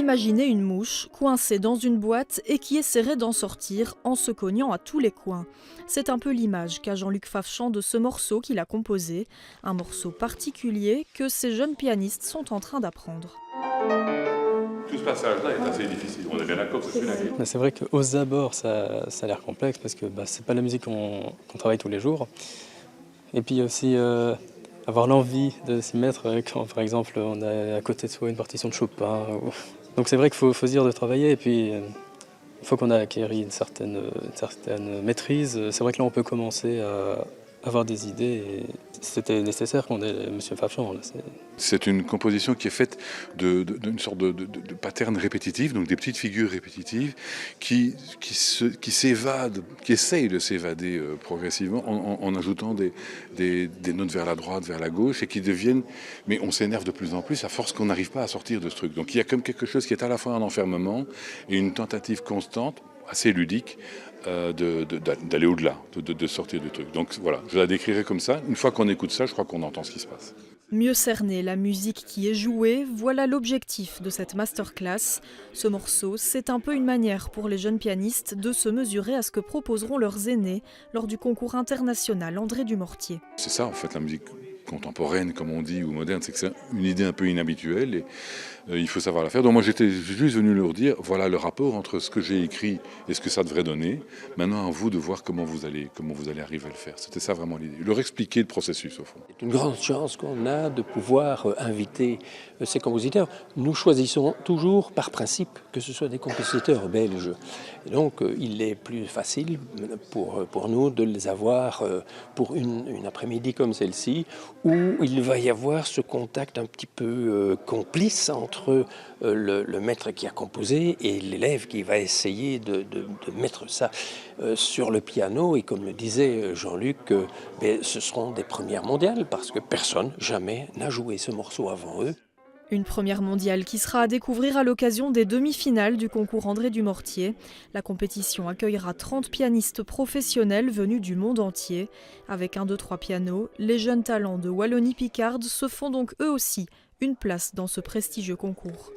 Imaginez une mouche coincée dans une boîte et qui essaierait d'en sortir en se cognant à tous les coins. C'est un peu l'image qu'a Jean-Luc Favechamp de ce morceau qu'il a composé, un morceau particulier que ces jeunes pianistes sont en train d'apprendre. Tout ce passage-là est assez difficile, on est bien d'accord, c'est une C'est vrai qu'aux abords, ça a l'air complexe parce que c'est pas la musique qu'on travaille tous les jours. Et puis aussi avoir l'envie de s'y mettre quand, par exemple, on a à côté de soi une partition de Chopin. Donc c'est vrai qu'il faut se dire de travailler et puis une fois qu'on a acquis une certaine maîtrise, c'est vrai que là on peut commencer à avoir des idées et c'était nécessaire qu'on ait M. Favechamp. C'est une composition qui est faite d'une sorte de pattern répétitif, donc des petites figures répétitives qui s'évadent, qui essayent de s'évader progressivement en ajoutant des notes vers la droite, vers la gauche et qui deviennent, mais on s'énerve de plus en plus à force qu'on n'arrive pas à sortir de ce truc. Donc il y a comme quelque chose qui est à la fois un enfermement et une tentative constante, assez ludique, d'aller au-delà, de sortir du truc. Donc voilà, je la décrirai comme ça. Une fois qu'on écoute ça, je crois qu'on entend ce qui se passe. Mieux cerner la musique qui est jouée, voilà l'objectif de cette masterclass. Ce morceau, c'est un peu une manière pour les jeunes pianistes de se mesurer à ce que proposeront leurs aînés lors du concours international André Dumortier. C'est ça en fait la musique contemporaine comme on dit ou moderne, c'est que c'est une idée un peu inhabituelle et il faut savoir la faire. Donc moi j'étais juste venu leur dire voilà le rapport entre ce que j'ai écrit et ce que ça devrait donner. Maintenant à vous de voir comment vous allez arriver à le faire. C'était ça vraiment l'idée. Leur expliquer le processus au fond. C'est une grande chance qu'on a de pouvoir inviter ces compositeurs. Nous choisissons toujours par principe que ce soit des compositeurs belges. Et donc il est plus facile pour nous de les avoir pour une après-midi comme celle-ci où il va y avoir ce contact un petit peu complice entre le maître qui a composé et l'élève qui va essayer de mettre ça sur le piano. Et comme le disait Jean-Luc, ce seront des premières mondiales parce que personne jamais n'a joué ce morceau avant eux. Une première mondiale qui sera à découvrir à l'occasion des demi-finales du concours André Dumortier. La compétition accueillera 30 pianistes professionnels venus du monde entier. Avec 1, 2, 3 pianos, les jeunes talents de Wallonie-Picarde se font donc eux aussi une place dans ce prestigieux concours.